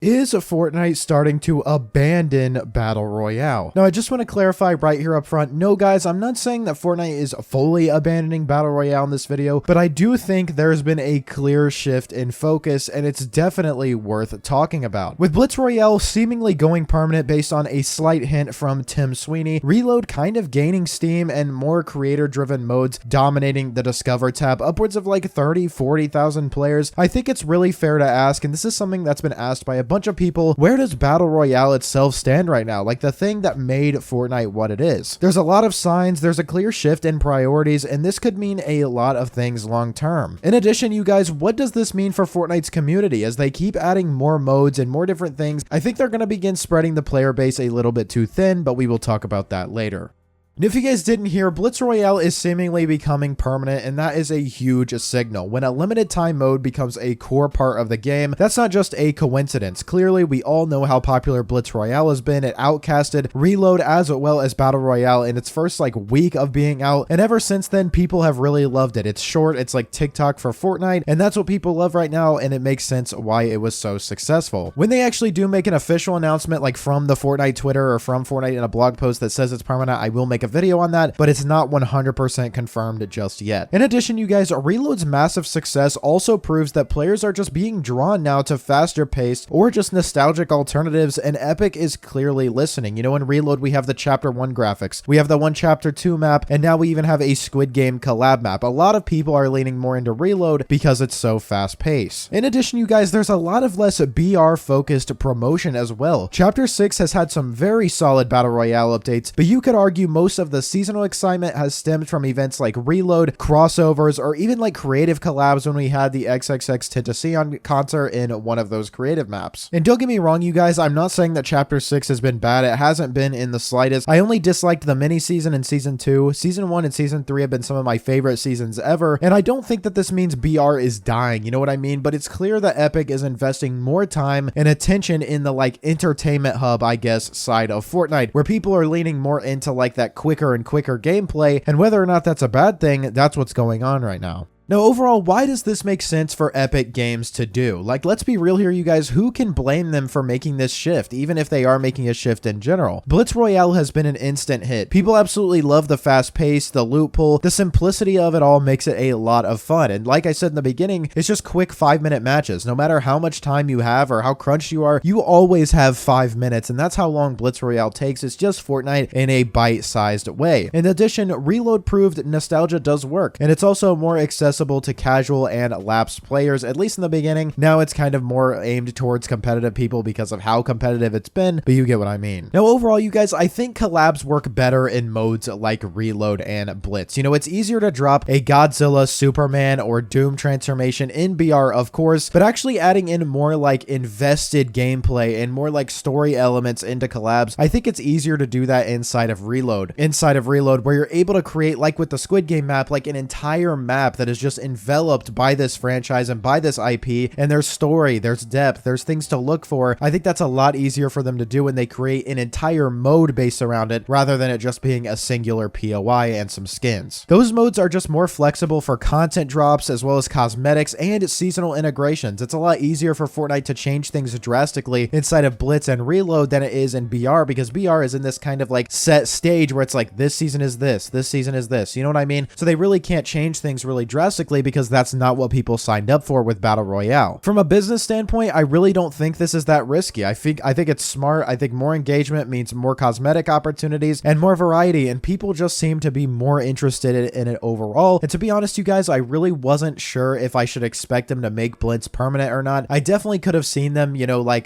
Is Fortnite starting to abandon Battle Royale? Now, I just want to clarify right here up front. No, guys, I'm not saying that Fortnite is fully abandoning Battle Royale in this video, but I do think there's been a clear shift in focus, and it's definitely worth talking about. With Blitz Royale seemingly going permanent based on a slight hint from Tim Sweeney, Reload kind of gaining steam, and more creator-driven modes dominating the Discover tab, upwards of like 30,000-40,000 players, I think it's really fair to ask, and this is something that's been asked by a bunch of people, where does Battle Royale itself stand right now? Like the thing that made Fortnite what it is. There's a lot of signs, there's a clear shift in priorities, and this could mean a lot of things long term. In addition, you guys, what does this mean for Fortnite's community? As they keep adding more modes and more different things, I think they're going to begin spreading the player base a little bit too thin, but we will talk about that later. And if you guys didn't hear, Blitz Royale is seemingly becoming permanent, and that is a huge signal. When a limited time mode becomes a core part of the game, that's not just a coincidence. Clearly, we all know how popular Blitz Royale has been. It outcasted Reload as well as Battle Royale in its first week of being out, and ever since then, people have really loved it. It's short, it's like TikTok for Fortnite, and that's what people love right now, and it makes sense why it was so successful. When they actually do make an official announcement, like from the Fortnite Twitter or from Fortnite in a blog post that says it's permanent, I will make a video on that, but it's not 100% confirmed just yet. In addition, you guys, Reload's massive success also proves that players are just being drawn now to faster paced or just nostalgic alternatives, and Epic is clearly listening. You know, in Reload, we have the Chapter 1 graphics, we have the one Chapter 2 map, and now we even have a Squid Game collab map. A lot of people are leaning more into Reload because it's so fast paced. In addition, you guys, there's a lot of less BR focused promotion as well. Chapter 6 has had some very solid Battle Royale updates, but you could argue most of the seasonal excitement has stemmed from events like Reload, crossovers, or even like creative collabs when we had the XXXTentacion concert in one of those creative maps. And don't get me wrong, you guys, I'm not saying that Chapter 6 has been bad. It hasn't been in the slightest. I only disliked the mini season in Season 2. Season 1 and Season 3 have been some of my favorite seasons ever, and I don't think that this means BR is dying, you know what I mean? But it's clear that Epic is investing more time and attention in the entertainment hub, I guess, side of Fortnite, where people are leaning more into that quicker gameplay, and whether or not that's a bad thing, that's what's going on right now. Now, overall, why does this make sense for Epic Games to do? Let's be real here, you guys. Who can blame them for making this shift, even if they are making a shift in general? Blitz Royale has been an instant hit. People absolutely love the fast pace, the loot pool, the simplicity of it all makes it a lot of fun. And like I said in the beginning, it's just quick 5-minute matches. No matter how much time you have or how crunched you are, you always have 5 minutes, and that's how long Blitz Royale takes. It's just Fortnite in a bite-sized way. In addition, Reload proved nostalgia does work, and it's also more accessible to casual and lapsed players, at least in the beginning. Now it's kind of more aimed towards competitive people because of how competitive it's been, but you get what I mean. Now, overall, you guys, I think collabs work better in modes like Reload and Blitz. You know, it's easier to drop a Godzilla, Superman, or Doom transformation in BR, of course, but actually adding in more invested gameplay and more story elements into collabs, I think it's easier to do that inside of Reload. Where you're able to create, with the Squid Game map, an entire map that is just enveloped by this franchise and by this IP, and there's story, there's depth, there's things to look for. I think that's a lot easier for them to do when they create an entire mode based around it, rather than it just being a singular POI and some skins. Those modes are just more flexible for content drops as well as cosmetics and seasonal integrations. It's a lot easier for Fortnite to change things drastically inside of Blitz and Reload than it is in BR, because BR is in this kind of set stage where it's this season is this season is this, you know what I mean? So they really can't change things really drastically, because that's not what people signed up for with Battle Royale. From a business standpoint, I really don't think this is that risky. I think it's smart. I think more engagement means more cosmetic opportunities and more variety, and people just seem to be more interested in it overall. And to be honest, you guys, I really wasn't sure if I should expect them to make Blitz permanent or not. I definitely could have seen them,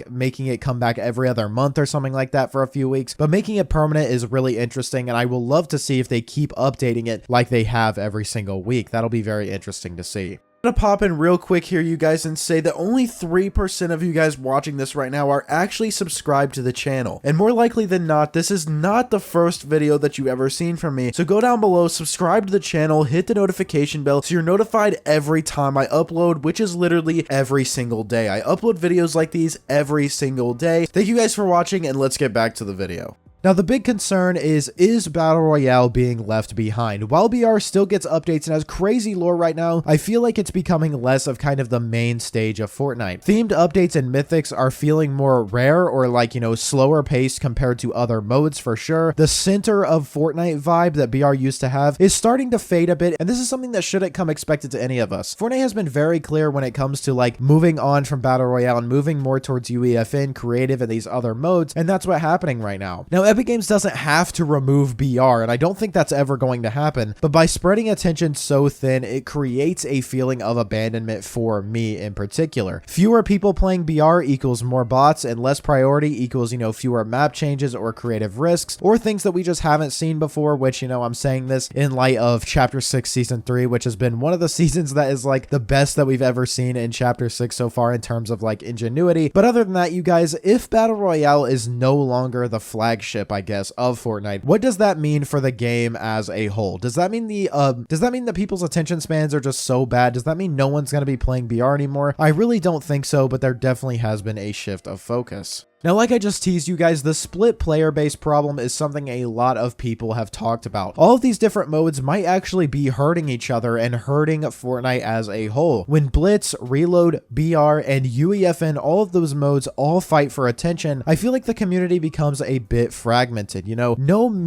making it come back every other month or something like that for a few weeks, but making it permanent is really interesting, and I will love to see if they keep updating it like they have every single week. That'll be very interesting to see. I'm gonna pop in real quick here, you guys, and say that only 3% of you guys watching this right now are actually subscribed to the channel. And more likely than not, this is not the first video that you've ever seen from me. So go down below, subscribe to the channel, hit the notification bell so you're notified every time I upload, which is literally every single day. I upload videos like these every single day. Thank you guys for watching, and let's get back to the video. Now, the big concern is Battle Royale being left behind? While BR still gets updates and has crazy lore right now, I feel like it's becoming less of kind of the main stage of Fortnite. Themed updates and mythics are feeling more rare or like, slower paced compared to other modes for sure. The center of Fortnite vibe that BR used to have is starting to fade a bit, and this is something that shouldn't come expected to any of us. Fortnite has been very clear when it comes to like moving on from Battle Royale and moving more towards UEFN, creative, and these other modes, and that's what's happening right now. Now, Epic Games doesn't have to remove BR, and I don't think that's ever going to happen, but by spreading attention so thin, it creates a feeling of abandonment for me in particular. Fewer people playing BR equals more bots, and less priority equals, fewer map changes or creative risks, or things that we just haven't seen before, which, I'm saying this in light of Chapter 6 Season 3, which has been one of the seasons that is like the best that we've ever seen in Chapter 6 so far in terms of like ingenuity. But other than that, you guys, if Battle Royale is no longer the flagship, I guess, of Fortnite, what does that mean for the game as a whole? Does that mean that people's attention spans are just so bad? Does that mean no one's going to be playing BR anymore? I really don't think so, but there definitely has been a shift of focus. Now, like I just teased you guys, the split player base problem is something a lot of people have talked about. All of these different modes might actually be hurting each other and hurting Fortnite as a whole. When Blitz, Reload, BR, and UEFN, all of those modes all fight for attention, I feel like the community becomes a bit fragmented. No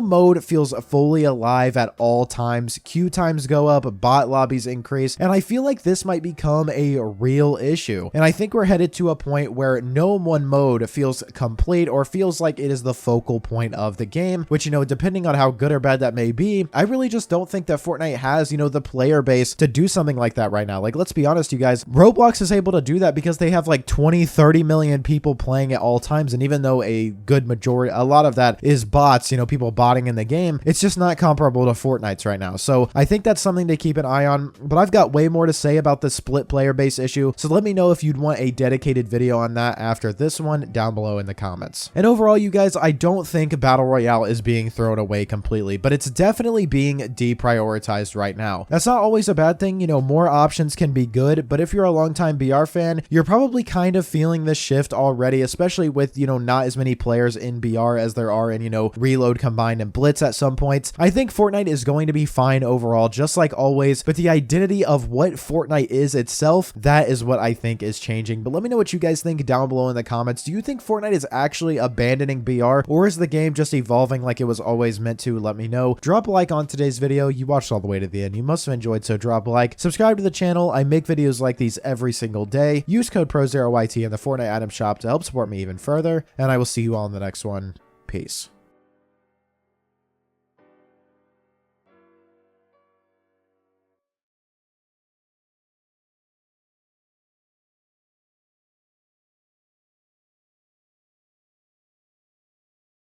mode feels fully alive at all times. Queue times go up, bot lobbies increase, and I feel like this might become a real issue. And I think we're headed to a point where no one mode feels complete or feels like it is the focal point of the game, which, depending on how good or bad that may be, I really just don't think that Fortnite has, the player base to do something like that right now. Like, let's be honest, you guys, Roblox is able to do that because they have like 20-30 million people playing at all times, and even though a lot of that is bots, people botting in the game, it's just not comparable to Fortnite's right now. So I think that's something to keep an eye on, but I've got way more to say about the split player base issue, so let me know if you'd want a dedicated video on that after this one down below in the comments. And overall, you guys, I don't think Battle Royale is being thrown away completely, but it's definitely being deprioritized right now. That's not always a bad thing. More options can be good, but if you're a longtime BR fan, you're probably kind of feeling this shift already, especially with, not as many players in BR as there are in, Reload combined and Blitz at some points. I think Fortnite is going to be fine overall, just like always, but the identity of what Fortnite is itself, that is what I think is changing. But let me know what you guys think down below in the comments. Do you think Fortnite is actually abandoning BR, or is the game just evolving like it was always meant to? Let me know. Drop a like on today's video. You watched all the way to the end. You must have enjoyed, so drop a like. Subscribe to the channel. I make videos like these every single day. Use code PROZEROYT in the Fortnite item shop to help support me even further, and I will see you all in the next one. Peace.